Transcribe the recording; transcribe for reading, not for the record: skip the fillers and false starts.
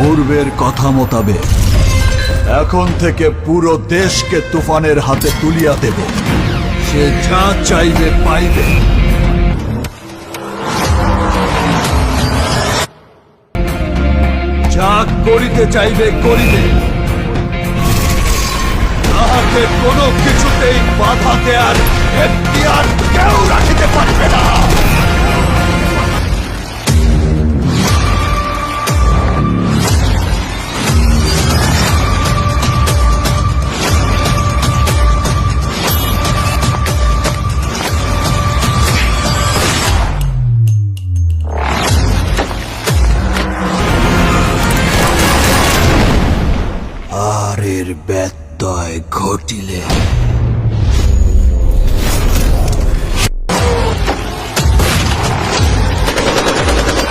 পূর্বের কথা মোতাবেক এখন থেকে পুরো দেশকে তুফানের হাতে তুলিয়া দেব। সে যা চাইবে পাইবে। যা করিতে চাইবে করিবে। তাহাকে কোনো কিছুতেই বাধা দেয়ার এখতিয়ার কেউ রাখিতে পারবে না। আর এর ব্যত্যয় ঘটিলে